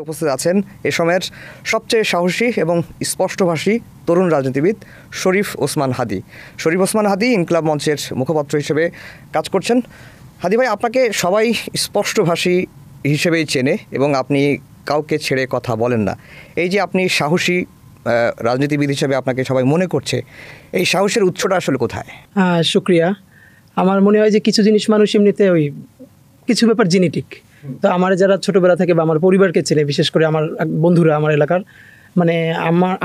উপস্থিত আছেন এ সময়ের সবচেয়ে সাহসী এবং স্পষ্টভাষী তরুণ রাজনীতিবিদ শরীফ ওসমান হাদী। শরীফ ওসমান হাদী ইনকিলাব মঞ্চের মুখপাত্র হিসেবে কাজ করছেন। হাদী ভাই, আপনাকে সবাই স্পষ্টভাষী হিসেবেই চেনে এবং আপনি কাউকে ছেড়ে কথা বলেন না। এই যে আপনি সাহসী রাজনীতিবিদ হিসেবে আপনাকে সবাই মনে করছে, এই সাহসের উৎসটা আসলে কোথায়? শুক্রিয়া। আমার মনে হয় যে কিছু জিনিস মানুষ এমনিতে কিছু ব্যাপার জেনেটিক। তো আমার যারা ছোটোবেলা থেকে বা আমার পরিবারকে চেনে, বিশেষ করে আমার বন্ধুরা, আমার এলাকার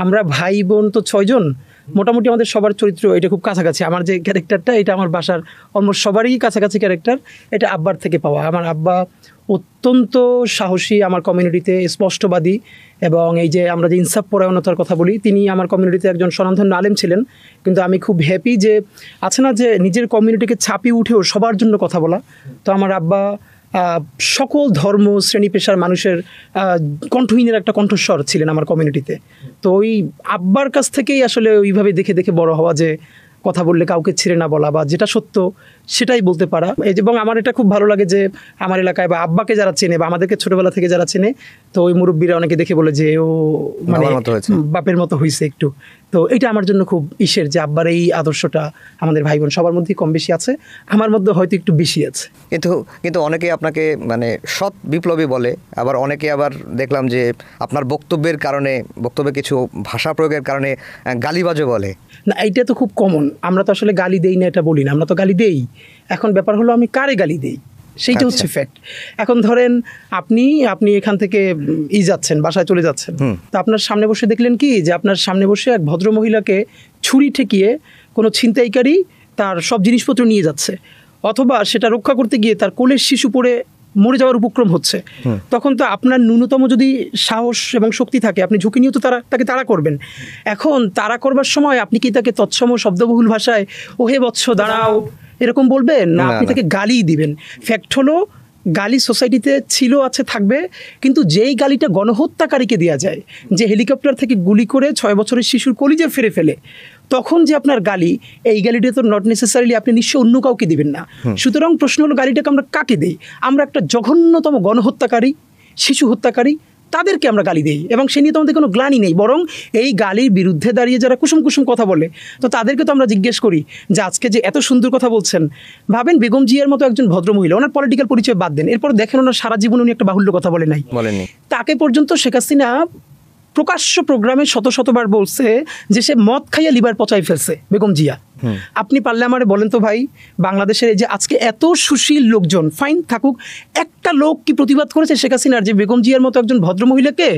আমরা ভাই বোন তো 6 জন, মোটামুটি আমাদের সবার চরিত্র এটা খুব কাছাকাছি। আমার যে ক্যারেক্টারটা এটা আমার বাসার অলমোস্ট সবারই কাছাকাছি ক্যারেক্টার। এটা আব্বার থেকে পাওয়া। আমার আব্বা অত্যন্ত সাহসী, আমার কমিউনিটিতে স্পষ্টবাদী, এবং এই যে আমরা যে ইনসাফ পরায়ণতার কথা বলি, তিনি আমার কমিউনিটিতে একজন স্বনামধন্য আলেম ছিলেন। কিন্তু আমি খুব হ্যাপি যে আছে না যে নিজের কমিউনিটিকে ছাপিয়ে উঠেও সবার জন্য কথা বলা। তো আমার আব্বা সকল ধর্ম শ্রেণী পেশার মানুষের কণ্ঠহীনের একটা কণ্ঠস্বর ছিলেন আমার কমিউনিটিতে। তো ওই আব্বার কাছ থেকেই আসলে ওইভাবে দেখে দেখে বড় হওয়া, যে কথা বললে কাউকে ছেড়ে না বলা বা যেটা সত্য সেটাই বলতে পারা। এবং আমার এটা খুব ভালো লাগে যে আমার এলাকায় বা আব্বাকে যারা চেনে বা আমাদেরকে ছোটোবেলা থেকে যারা চেনে, তো ওই মুরব্বীরা অনেকে দেখে বলে যে ও মানে বাপের মতো হয়েছে একটু। তো এটা আমার জন্য খুব যে আব্বার এই আদর্শটা আমাদের ভাই বোন সবার মধ্যেই কম বেশি আছে, আমার মধ্যে হয়তো একটু বেশি আছে। কিন্তু অনেকে আপনাকে মানে সৎ বিপ্লবী বলে, আবার অনেকে আবার দেখলাম যে আপনার বক্তব্যে কিছু ভাষা প্রয়োগের কারণে গালিবাজও বলে। না, এইটা তো খুব কমন। আমরা তো আসলে গালি দেই না এটা বলি না, আমরা তো গালি দেই। এখন ব্যাপার হলো আমি কারে গালি দেই সেইটা হচ্ছে ফ্যাক্ট। এখন ধরেন আপনি এখান থেকে যাচ্ছেন, বাসায় চলে যাচ্ছেন, তো আপনার সামনে বসে দেখলেন কি যে আপনার সামনে বসে এক ভদ্র মহিলাকে ছুরি ঠেকিয়ে কোনো ছিনতাইকারী তার সব জিনিসপত্র নিয়ে যাচ্ছে, অথবা সেটা রক্ষা করতে গিয়ে তার কোলের শিশু পড়ে মরে যাওয়ার উপক্রম হচ্ছে। তখন তো আপনার ন্যূনতম যদি সাহস এবং শক্তি থাকে, আপনি ঝুঁকি নিয়েও তো তাকে তাড়া করবেন। এখন তাড়া করবার সময় আপনি কি তাকে তৎসম শব্দবহুল ভাষায় ওহে বৎস দাঁড়াও এরকম বলবেন না, আপনি তাকে গালি দিবেন। ফ্যাক্ট হলো গালি সোসাইটিতে ছিল, আছে, থাকবে, কিন্তু যেই গালিটা গণহত্যাকারীকে দেওয়া যায়, যে হেলিকপ্টার থেকে গুলি করে 6 বছরের শিশুর কলিজা ফেরে ফেলে, তখন যে আপনার গালি, এই গালিটা তো নট নেসেসারিলি আপনি নিশ্চয় অন্য কাউকে দিবেন না। সুতরাং প্রশ্ন হলো গালিটাকে আমরা কাকে দেই? আমরা একটা জঘন্যতম গণহত্যাকারী, শিশু হত্যাকারী, তাদেরকে আমরা গালি দেই, এবং সে নিয়ে তো আমাদের কোনো গ্লানি নেই। বরং এই গালির বিরুদ্ধে দাঁড়িয়ে যারা কুসুম কুসুম কথা বলে, তো তাদেরকে তো আমরা জিজ্ঞেস করি যে আজকে যে এত সুন্দর কথা বলছেন, ভাবেন বেগম জিয়ার মতো একজন ভদ্রমহিলা, ওনার পলিটিক্যাল পরিচয় বাদ দেন, এরপর দেখেন ওনার সারা জীবন উনি একটা বাহুল্য কথা বলেনি। তাকে পর্যন্ত শেখ হাসিনা প্রকাশ্য প্রোগ্রামে শতবার বলছে যে সে মদ খাইয়া লিভার পচাই ফেলছে বেগম জিয়া। আপনি পারলে আমারে বলেন তো ভাই, বাংলাদেশের এই যে আজকে এত সুশীল লোকজন, ফাইন থাকুক, একটা লোক কি প্রতিবাদ করেছে শেখ হাসিনার যে বেগম জিয়ার মতো একজন ভদ্রমহিলাকে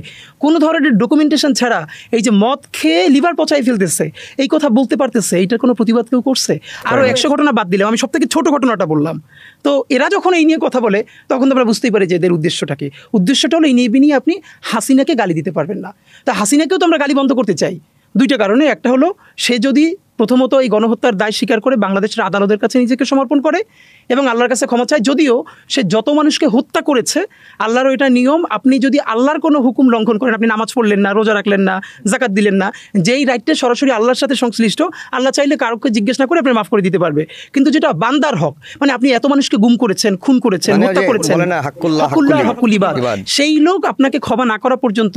কোনো ধরনের ডকুমেন্টেশন ছাড়া এই যে মদ খেয়ে লিভার পচাই ফেলতেছে এই কথা বলতে পারতেছে? এইটার কোনো প্রতিবাদ কেউ করছে? আরও 100 ঘটনা বাদ দিলাম, আমি সব থেকে ছোট ঘটনাটা বললাম। তো এরা যখন এই নিয়ে কথা বলে, তখন তো আমরা বুঝতেই পারি যে এদের উদ্দেশ্যটা কি। উদ্দেশ্যটা হলো এই নিয়ে আপনি হাসিনাকে গালি দিতে পারবেন না। তা হাসিনাকেও তো আমরা গালি বন্ধ করতে চাই 2টা কারণে। একটা হলো সে যদি প্রথমত এই গণহত্যার দায় স্বীকার করে বাংলাদেশের আদালতের কাছে নিজেকে সমর্পণ করে এবং আল্লাহর কাছে ক্ষমা চায়। যদিও সে যত মানুষকে হত্যা করেছে, আল্লাহরও এটা নিয়ম, আপনি যদি আল্লাহর কোনো হুকুম লঙ্ঘন করেন, আপনি নামাজ পড়লেন না, রোজা রাখলেন না, জাকাত দিলেন না, যেই রাইটটা সরাসরি আল্লাহর সাথে সংশ্লিষ্ট, আল্লাহ চাইলে কারোকে জিজ্ঞেস না করে আপনি মাফ করে দিতে পারবে। কিন্তু যেটা বান্দার হক, মানে আপনি এত মানুষকে গুম করেছেন, খুন করেছেন, হত্যা করেছেন, হাক্কুল ইবাদ, সেই লোক আপনাকে ক্ষমা না করা পর্যন্ত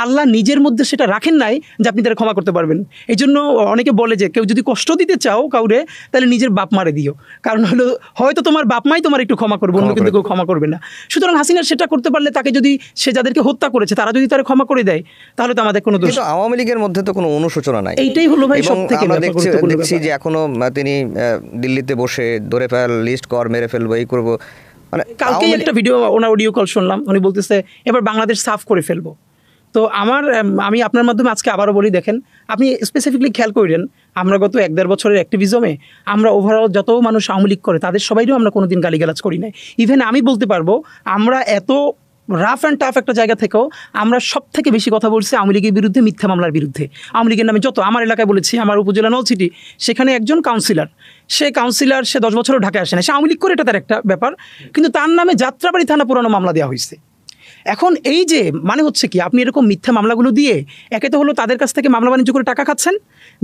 আল্লাহ নিজের মধ্যে সেটা রাখেন নাই যে আপনি তারা ক্ষমা করতে পারবেন। এই জন্য অনেকে বলে যে কেউ যদি কষ্ট দিতে চাও কাউরে, তাহলে নিজের বাপ মারে দিও। কারণ হলো হয়তো তোমার বাপ মাই তোমার একটু ক্ষমা করবে, অন্য কিন্তু কেউ ক্ষমা করবে না। সুতরাং হাসিনার সেটা করতে পারলে, তাকে যদি সে যাদেরকে হত্যা করেছে তারা যদি তারা ক্ষমা করে দেয়, তাহলে তো আমাদের কোনো দোষ। আওয়ামী লীগের মধ্যে তো কোনো অনুশোচনা নাই। এইটাই হলো ভাই সবথেকে দেখছি যে এখনো তিনি দিল্লিতে বসে ধরে ফেল, লিস্ট কর, মেরে ফেলবো, এই করবো। মানে কালকেই একটা ওনার অডিও কল শুনলাম, উনি বলতেছে এবার বাংলাদেশ সাফ করে ফেলবো। তো আমি আপনার মাধ্যমে আজকে আবারও বলি, দেখেন আপনি স্পেসিফিকলি খেয়াল করেন, আমরা গত 1-1.5 বছরের অ্যাক্টিভিজমে আমরা ওভারঅল যত মানুষ আওয়ামী লীগ করে তাদের সবাইও আমরা কোনোদিন গালিগালাজ করি নাই। ইভেন আমি বলতে পারবো, আমরা এত রাফ অ্যান্ড টাফ একটা জায়গা থেকেও আমরা সব থেকে বেশি কথা বলছি আওয়ামী লীগের বিরুদ্ধে, মিথ্যা মামলার বিরুদ্ধে। আওয়ামী লীগের নামে যত আমার এলাকায় বলেছি, আমার উপজেলা নলছিটি, সেখানে একজন কাউন্সিলর, সে 10 বছরও ঢাকায় আসে না, সে আওয়ামী লীগ করে, এটা তার একটা ব্যাপার, কিন্তু তার নামে যাত্রাবাড়ি থানা পুরানো মামলা দেওয়া হয়েছে। এখন এই যে মানে হচ্ছে কি, আপনি এরকম মিথ্যা মামলাগুলো দিয়ে একে তো হলো তাদের কাছ থেকে মামলা বাণিজ্য করে টাকা খাচ্ছেন,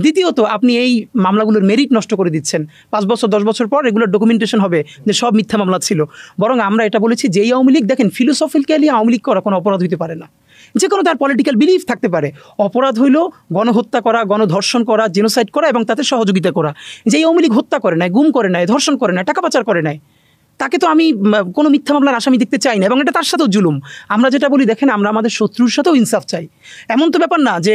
দ্বিতীয়ত আপনি এই মামলাগুলোর মেরিট নষ্ট করে দিচ্ছেন। 5 বছর 10 বছর পর রেগুলার ডকুমেন্টেশন হবে যে সব মিথ্যা মামলা ছিল। বরং আমরা এটা বলেছি যে এই আওয়ামী লীগ, দেখেন ফিলোসফিক্যালি আওয়ামী লীগ করা কোনো অপরাধ হইতে পারে না, যে কোনো তার পলিটিক্যাল বিলিফ থাকতে পারে। অপরাধ হইল গণহত্যা করা, গণধর্ষণ করা, জেনোসাইড করা এবং তাতে সহযোগিতা করা। যে আওয়ামী লীগ হত্যা করে নাই, গুম করে নাই, ধর্ষণ করে নাই, টাকা পাচার করে নাই, তাকে তো আমি কোনো মিথ্যা মামলার আসামি দেখতে চাই না, এবং এটা তার সাথেও জুলুম। আমরা যেটা বলি, দেখেন আমরা আমাদের শত্রুর সাথেও ইনসাফ চাই। এমন তো ব্যাপার না যে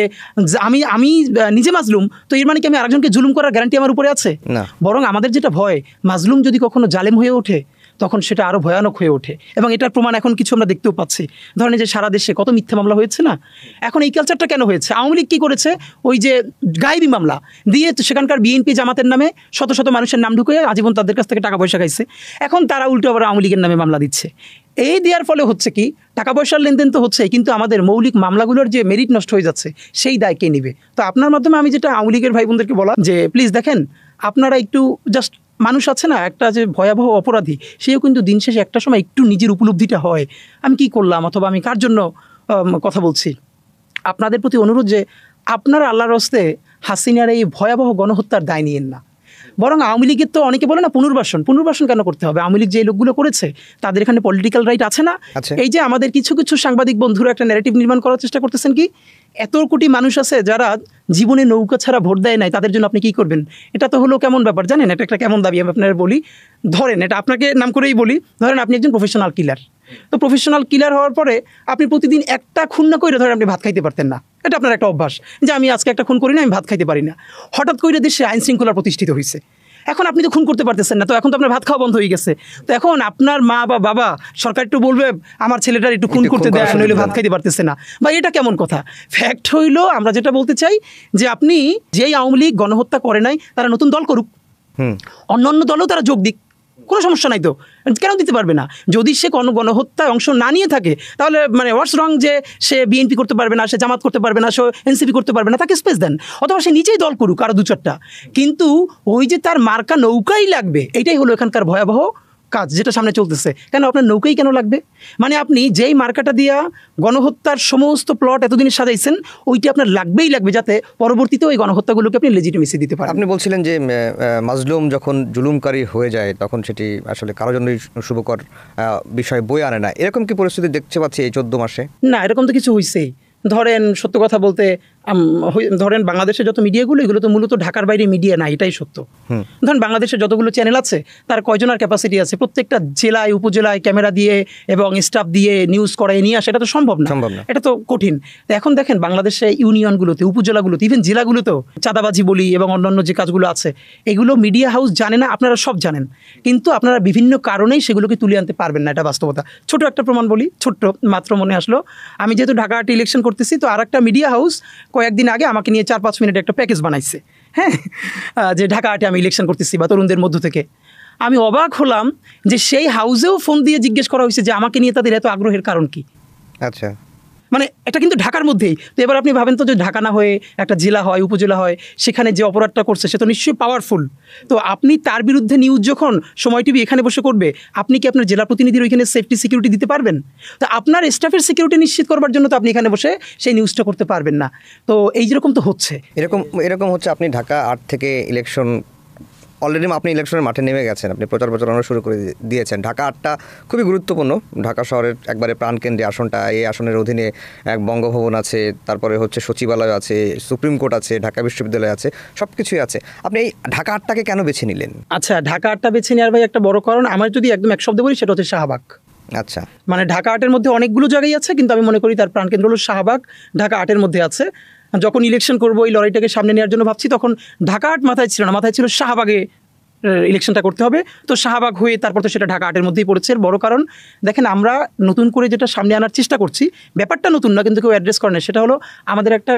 আমি নিজে মাজলুম তো এর মানে কি আমি আরেকজনকে জুলুম করার গ্যারান্টি আমার উপরে আছে? না। বরং আমাদের যেটা ভয়, মাজলুম যদি কখনো জালেম হয়ে ওঠে তখন সেটা আরও ভয়ানক হয়ে ওঠে, এবং এটার প্রমাণ এখন কিছু আমরা দেখতেও পাচ্ছি। ধরেন যে সারা দেশে কত মিথ্যা মামলা হয়েছে না। এখন এই কালচারটা কেন হয়েছে? আওয়ামী লীগ কী করেছে, ওই যে গায়েবী মামলা দিয়ে সেখানকার বিএনপি জামাতের নামে শত শত মানুষের নাম ঢুকে আজীবন তাদের কাছ থেকে টাকা পয়সা খাইছে। এখন তারা উল্টো আবার আওয়ামী লীগের নামে মামলা দিচ্ছে। এই দেওয়ার ফলে হচ্ছে কি, টাকা পয়সার লেনদেন তো হচ্ছে, কিন্তু আমাদের মৌলিক মামলাগুলোর যে মেরিট নষ্ট হয়ে যাচ্ছে সেই দায় কে নেবে? তো আপনার মাধ্যমে আমি যেটা আওয়ামী লীগের ভাই বোনদেরকে বলা, যে প্লিজ দেখেন, আপনারা একটু জাস্ট, মানুষ আছে না একটা যে ভয়াবহ অপরাধী, সেও কিন্তু দিন শেষে একটা সময় একটু নিজের উপলব্ধিটা হয়, আমি কি করলাম অথবা আমি কার জন্য কথা বলছি। আপনাদের প্রতি অনুরোধ যে আপনারা আল্লাহর হস্তে হাসিনার এই ভয়াবহ গণহত্যার দায় নিয়েন না। বরং আওয়ামী লীগের তো অনেকে বলে না পুনর্বাসন কেন করতে হবে? আওয়ামী লীগ যে লোকগুলো করেছে তাদের এখানে পলিটিক্যাল রাইট আছে না? এই যে আমাদের কিছু কিছু সাংবাদিক বন্ধুরা একটা ন্যারেটিভ নির্মাণ করার চেষ্টা করতেছেন কি, এত কোটি মানুষ আছে যারা জীবনে নৌকা ছাড়া ভোট দেয় নাই, তাদের জন্য আপনি কি করবেন? এটা তো হলো কেমন ব্যাপার জানেন? এটা একটা কেমন দাবি আমি আপনার বলি। ধরেন, এটা আপনাকে নাম করেই বলি, ধরেন আপনি একজন প্রফেশনাল কিলার। তো প্রফেশনাল কিলার হওয়ার পরে আপনি প্রতিদিন একটা খুন না করে ধরেন আপনি ভাত খাইতে পারতেন না, এটা আপনার একটা অভ্যাস যে আমি আজকে একটা খুন করি না, আমি ভাত খাইতে পারি না। হঠাৎ করে দেশে আইন শৃঙ্খলা প্রতিষ্ঠিত হয়েছে, এখন আপনি তো খুন করতে পারতেছেন না, তো এখন তো আপনার ভাত খাওয়া বন্ধ হয়ে গেছে। তো এখন আপনার মা বা বাবা, সরকার একটু বলবে আমার ছেলেটার একটু খুন করতে দেয়, নইলে ভাত খাইতে পারতেছে না, বা এটা কেমন কথা? ফ্যাক্ট হইলো, আমরা যেটা বলতে চাই যে আপনি যেই আওয়ামী লীগ গণহত্যা করে নাই তারা নতুন দল করুক, অন্য দলেও তারা যোগ দিক, কোনো সমস্যা নাই তো, কেন দিতে পারবে না? যদি সে কোনো গণহত্যায় অংশ না নিয়ে থাকে তাহলে মানে হোয়াটস রং যে সে বিএনপি করতে পারবে না, সে জামাত করতে পারবে না, সে এনসিপি করতে পারবে না, তাকে স্পেস দেন, অথবা সে নিজেই দল করুক আরও 2-4টা। কিন্তু ওই যে তার মার্কা নৌকাই লাগবে, এটাই হলো এখানকার ভয়াবহ কাজ যেটা সামনে চলতেছে। কেন আপনার নৌকাই কেন লাগবে? মানে আপনি যেই মার্কাটা দিয়া গণহত্যার সমস্ত প্লট এতদিনে সাজাইছেন, ওইটি আপনার লাগবেই লাগবে, যাতে পরবর্তীতে ওই গণহত্যাগুলোকে আপনি লেজিটিমেসি দিতে পারেন। আপনি বলছিলেন যে মাজলুম যখন জুলুমকারী হয়ে যায় তখন সেটি আসলে কারোর জন্যই শুভকর বিষয় বয়ে আনে না, এরকম কি পরিস্থিতি দেখতে পাচ্ছি এই 14 মাসে? না, এরকম তো কিছু হয়েছেই। ধরেন সত্য কথা বলতে, ধরেন বাংলাদেশের যত মিডিয়াগুলো, এগুলো তো মূলত ঢাকার বাইরে মিডিয়া না, এটাই সত্য। ধরেন বাংলাদেশের যতগুলো চ্যানেল আছে তার কয়জনের ক্যাপাসিটি আছে প্রত্যেকটা জেলায় উপজেলায় ক্যামেরা দিয়ে এবং স্টাফ দিয়ে নিউজ করায় নিয়ে আসা? এটা তো সম্ভব না, এটা তো কঠিন। এখন দেখেন বাংলাদেশে ইউনিয়নগুলোতে, উপজেলাগুলোতে, ইভেন জেলাগুলোতেও চাঁদাবাজি বলি এবং অন্যান্য যে কাজগুলো আছে, এগুলো মিডিয়া হাউস জানে না, আপনারা সব জানেন, কিন্তু আপনারা বিভিন্ন কারণেই সেগুলোকে তুলে আনতে পারবেন না, এটা বাস্তবতা। ছোট একটা প্রমাণ বলি, ছোট্ট মাত্র মনে আসলো, আমি যেহেতু ঢাকা আর্ট ইলেকশন করতেছি, তো আর একটা মিডিয়া হাউস কয়েকদিন আগে আমাকে নিয়ে 4-5 মিনিট একটা প্যাকেজ বানাইছে, হ্যাঁ, যে ঢাকা আর্টে আমি ইলেকশন করতেছি বা তরুণদের মধ্য থেকে। আমি অবাক হলাম যে সেই হাউসেও ফোন দিয়ে জিজ্ঞেস করা হয়েছে যে আমাকে নিয়ে তাদের এত আগ্রহের কারণ কি। আচ্ছা, মানে এটা কিন্তু ঢাকার মধ্যেই। তো এবার আপনি ভাবেন তো, যে ঢাকা না হয়ে একটা জেলা হয়, উপজেলা হয়, সেখানে যে অপরাধটা করছে সে তো নিশ্চয়ই পাওয়ারফুল। তো আপনি তার বিরুদ্ধে নিউজ যখন সময় টিভি এখানে বসে করবে, আপনি কি আপনার জেলা প্রতিনিধির ওইখানে সেফটি সিকিউরিটি দিতে পারবেন? তো আপনার স্টাফের সিকিউরিটি নিশ্চিত করবার জন্য তো আপনি এখানে বসে সেই নিউজটা করতে পারবেন না। তো এই যেরকম তো হচ্ছে, এরকম হচ্ছে। আপনি ঢাকা 8 থেকে ইলেকশন অলরেডি আপনি ইলেকশনের মাঠে নেমে গেছেন, আপনি প্রচার প্রচারণা শুরু করে দিয়েছেন। ঢাকা 8টা খুবই গুরুত্বপূর্ণ, ঢাকা শহরের একবারে প্রাণকেন্দ্রে আসনটা। এই আসনের অধীনে এক বঙ্গভবন আছে, তারপরে হচ্ছে সচিবালয় আছে, সুপ্রিম কোর্ট আছে, ঢাকা বিশ্ববিদ্যালয় আছে, সব কিছুই আছে। আপনি এই ঢাকা 8টাকে কেন বেছে নিলেন? আচ্ছা, ঢাকা 8টা বেছে নেওয়ার ভাই একটা বড় কারণ, আমার যদি একদম এক শব্দে বলি, সেটা হচ্ছে শাহবাগ। আচ্ছা, মানে ঢাকা 8-এর মধ্যে অনেকগুলো জায়গায় আছে, কিন্তু আমি মনে করি তার প্রাণকেন্দ্র হলো শাহবাগ, ঢাকা 8-এর মধ্যে আছে। যখন ইলেকশন করবো, এই লড়াইটাকে সামনে নেওয়ার জন্য ভাবছি, তখন ঢাকা 8 মাথায় ছিল না, মাথায় ছিল শাহবাগে ইলেকশনটা করতে হবে। তো শাহবাগ হয়ে তারপর তো সেটা ঢাকা 8-এর মধ্যেই পড়েছে। বড় কারণ দেখেন, আমরা নতুন করে যেটা সামনে আনার চেষ্টা করছি, ব্যাপারটা নতুন না, কিন্তু কেউ অ্যাড্রেস করে না, সেটা হলো আমাদের একটা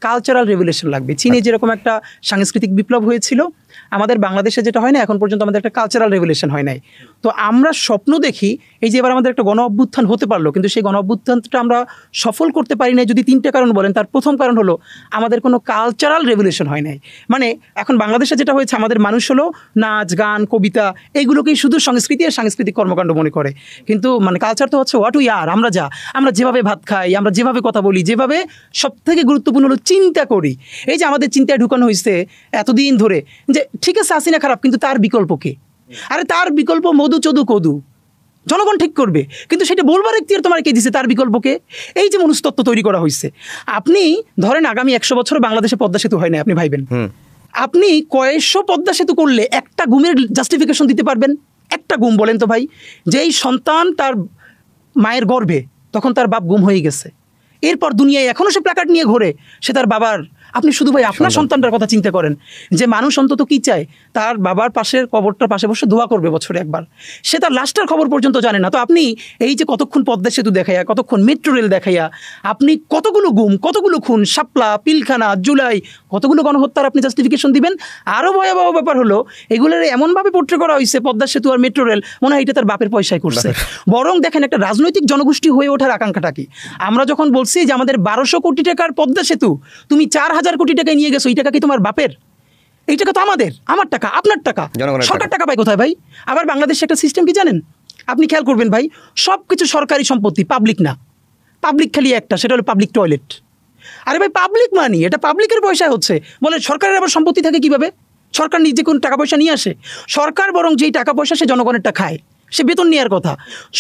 কালচারাল রেভলিউশন লাগবে। চীনে যেরকম একটা সাংস্কৃতিক বিপ্লব হয়েছিল, আমাদের বাংলাদেশে যেটা হয় না, এখন পর্যন্ত আমাদের একটা কালচারাল রেভলিউশন হয় নাই। তো আমরা স্বপ্ন দেখি এই যে এবার আমাদের একটা গণ অভ্যুত্থান হতে পারলো, কিন্তু সেই গণ অভ্যুত্থানটা আমরা সফল করতে পারি নাই যদি 3টে কারণ বলেন। তার প্রথম কারণ হলো আমাদের কোনো কালচারাল রেভলিউশন হয় নাই। মানে এখন বাংলাদেশে যেটা হয়েছে, আমাদের মানুষ হলো নাচ গান কবিতা এইগুলোকেই শুধু সংস্কৃতি আর সাংস্কৃতিক কর্মকাণ্ড মনে করে, কিন্তু মানে কালচার তো হচ্ছে হোয়াট উই আর, আমরা যেভাবে ভাত খাই, আমরা যেভাবে কথা বলি, যেভাবে সব থেকে গুরুত্বপূর্ণ হলো চিন্তা করি। এই যে আমাদের চিন্তায় ঢুকানো হয়েছে এতদিন ধরে যে ঠিক আছে হাসিনা খারাপ, কিন্তু তার বিকল্প কে? আরে তার বিকল্প মধু চদু কদু, জনগণ ঠিক করবে, কিন্তু সেটা বলবার এখতিয়ার তোমার কে দিছে? তার বিকল্পকে। এই যে মনস্তত্ত্ব তৈরি করা হয়েছে, আপনি ধরেন আগামী 100 বছর বাংলাদেশে পদ্মা সেতু হয় না, আপনি ভাইবেন আপনি কয়েকশো পদ্মা সেতু করলে একটা গুমের জাস্টিফিকেশন দিতে পারবেন? একটা গুম বলেন তো ভাই। যেই সন্তান তার মায়ের গর্ভে, তখন তার বাপ গুম হয়ে গেছে, এরপর দুনিয়ায় এখনো সে প্ল্যাকার্ড নিয়ে ঘোরে, সে তার বাবার। আপনি শুধু ভাই আপনার সন্তানটার কথা চিন্তা করেন, যে মানুষ অন্তত কি চায়, তার বাবার পাশের কবরটার পাশে বসে দোয়া করবে বছরে একবার, সে তার লাস্টের খবর পর্যন্ত জানে না। তো আপনি এই যে কতক্ষণ পদ্মা সেতু দেখাইয়া, কতক্ষণ মেট্রো রেল দেখাইয়া, আপনি কতগুলো গুম, কতগুলো খুন, শাপলা, পিলখানা, জুলাই, কতগুলো গণহত্যার আপনি জাস্টিফিকেশন দিবেন? আরও ভয়াবহ ব্যাপার হলো এগুলোর এমনভাবে পোট্রে করা হয়েছে পদ্মা সেতু আর মেট্রো রেল, মনে হয় এটা তার বাপের পয়সায় করছে। বরং দেখেন একটা রাজনৈতিক জনগোষ্ঠী হয়ে ওঠার আকাঙ্ক্ষাটা কি। আমরা যখন বলছি যে আমাদের 1200 কোটি টাকার পদ্মা সেতু তুমি 4000 কোটি টাকায় নিয়ে গেছো, এই টাকা কি তোমার বাপের? এই টাকা তো আমাদের, আমার টাকা, আপনার টাকা, সরকার টাকা পায় কোথায় ভাই? আবার বাংলাদেশে একটা সিস্টেম কি জানেন? আপনি খেয়াল করবেন ভাই, সব কিছু সরকারি সম্পত্তি, পাবলিক না। পাবলিক খালি একটা, সেটা হলো পাবলিক টয়লেট। আরে ভাই পাবলিক মানি, এটা পাবলিকের পয়সায় হচ্ছে, বলে সরকারের আবার সম্পত্তি থাকে কিভাবে? সরকার নিজে কোন টাকা পয়সা নিয়ে আসে? সরকার বরং যেই টাকা পয়সা সে জনগণেরটা খায়, সে বেতন নেওয়ার কথা,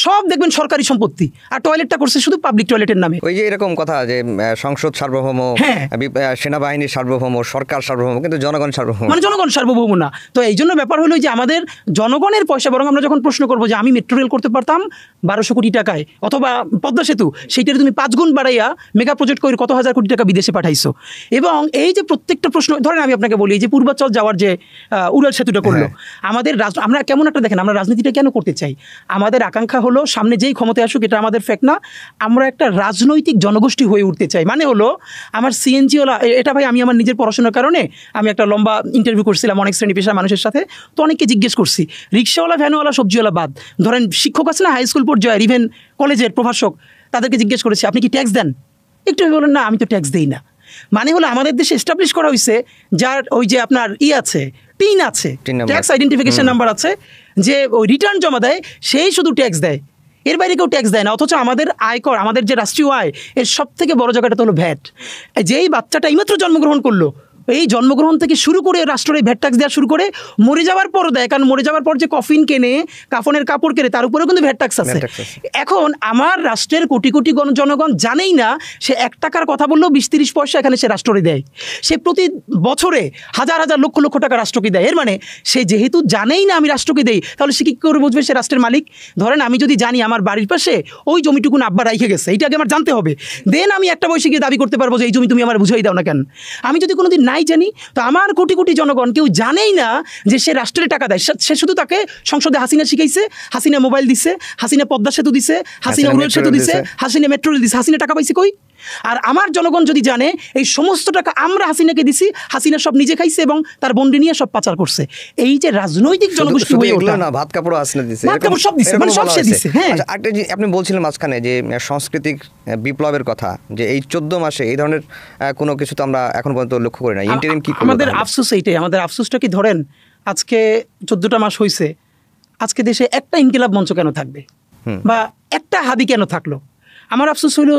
সব দেখবেন সরকারি সম্পত্তি, আর টয়লেটটা করছে শুধু পাবলিক টয়লেটের নামে। ওই যে এরকম কথা যে সংসদ সার্বভৌম, সেনাবাহিনী সার্বভৌম, সরকার সার্বভৌম, কিন্তু জনগণ সার্বভৌম, মানে জনগণ সার্বভৌম না। তো এই জন্য ব্যাপার হলো যে আমাদের জনগণের পয়সা, বরং আমরা যখন প্রশ্ন করবো যে আমি মেট্রো রেল করতে পারতাম 1200 কোটি টাকায়, অথবা পদ্মা সেতু, সেইটার তুমি 5 গুণ বাড়াইয়া মেগা প্রজেক্ট করে কত হাজার কোটি টাকা বিদেশে পাঠাইছো। এবং এই যে প্রত্যেকটা প্রশ্ন, ধরেন আমি আপনাকে বলি, এই যে পূর্বাচল যাওয়ার যে উড়াল সেতুটা করলো, আমাদের আমরা কেমন একটা, দেখেন আমরা রাজনীতিটা কেন করতে চাই? আমাদের আকাঙ্ক্ষা হলো সামনে যেই ক্ষমতায় আসুক, এটা আমাদের ফ্যাক্ট না, আমরা একটা রাজনৈতিক জনগোষ্ঠী হয়ে উঠতে চাই। মানে হলো আমার সিএনজিওলা, এটা ভাই আমি আমার নিজের পড়াশোনার কারণে আমি একটা লম্বা ইন্টারভিউ করছিলাম অনেক শ্রেণী পেশার মানুষের সাথে। তো অনেককে জিজ্ঞেস করছি, রিক্সাওয়ালা, ভ্যানওয়ালা, সবজিওয়ালা বাদ, ধরেন শিক্ষক আছে না হাই স্কুল পর্যায়ে, ইভেন কলেজের প্রভাষক, তাদেরকে জিজ্ঞেস করেছি আপনি কি ট্যাক্স দেন? একটু বলেন না আমি তো ট্যাক্স দেই না। মানে হলো আমাদের দেশে এস্টাবলিশ করা হয়েছে যার ওই যে আপনার আছে, টিন আছে, ট্যাক্স আইডেন্টিফিকেশন নাম্বার আছে, যে ওই রিটার্ন জমা দেয় সেই শুধু ট্যাক্স দেয়, এর বাইরে কেউ ট্যাক্স দেয় না। অথচ আমাদের আয়কর, আমাদের যে রাষ্ট্রীয় আয়, এর সব থেকে বড় জায়গাটা হলো ভ্যাট। যেই বাচ্চাটা এইমাত্র জন্মগ্রহণ করলো, এই জন্মগ্রহণ থেকে শুরু করে রাষ্ট্রের এই ভ্যাট ট্যাক্স দেওয়া শুরু করে মরে যাওয়ার পরও দেয়, কারণ মরে যাওয়ার পর যে কফিন কেনে, কাফনের কাপড় কেনে, তার উপরেও কিন্তু ভ্যাট ট্যাক্স আছে। এখন আমার রাষ্ট্রের কোটি কোটি জনগণ জানেই না, সে 1 টাকার কথা বললেও 20-30 পয়সা এখানে সে রাষ্ট্রে দেয়, সে প্রতি বছরে হাজার হাজার লক্ষ লক্ষ টাকা রাষ্ট্রকে দেয়। এর মানে সে যেহেতু জানেই না আমি রাষ্ট্রকে দেই, তাহলে সে কী করে বুঝবে সে রাষ্ট্রের মালিক? ধরেন আমি যদি জানি আমার বাড়ির পাশে ওই জমিটুকুন আব্বা রাইখে গেছে, এইটা আগে আমার জানতে হবে, দেন আমি একটা বয়সে গিয়ে দাবি করতে পারবো যে এই জমি তুমি আমার বুঝাই দাও না কেন। আমি যদি কোনোদিন নাই জানি, তো আমার কোটি কোটি জনগণ কেউ জানেই না যে সে রাষ্ট্রের টাকা দেয়। সে শুধু তাকে সংসদে হাসিনা শিখাইছে, হাসিনা মোবাইল দিছে, হাসিনা পদ্মা সেতু দিছে, হাসিনা উড়াল সেতু দিছে, হাসিনা মেট্রো রেল দিছে, হাসিনা টাকা পাইছে কই? আর আমার জনগণ যদি জানে এই সমস্ত টাকা আমরা হাসিনাকে দিছি, হাসিনা সব নিজে খাইছে এবং তার বন্ডি নিয়ে সব পাচার করছে। এই যে রাজনৈতিক জনগোষ্ঠী হয়ে ওঠা, না ভাত কাপড় হাসিনা দিছে, ভাত কাপড় সব দিছে, মানে সব সে দিছে। হ্যাঁ, আপনি বলছিলেন মাঝখানে যে সাংস্কৃতিক বিপ্লবের কথা, যে এই 14 মাসে এই ধরনের কোনো কিছু তো আমরা এখন পর্যন্ত লক্ষ্য করি না। ইন্টারিম কি করব? আমাদের আফসোস এইটাই, আমাদের আফসোসটা কি, ধরেন আজকে 14টা মাস হয়েছে, আজকে দেশে একটা ইনকিলাব মঞ্চ কেন থাকবে, বা একটা হাদি কেন থাকলো? আমার আফসোস হইল,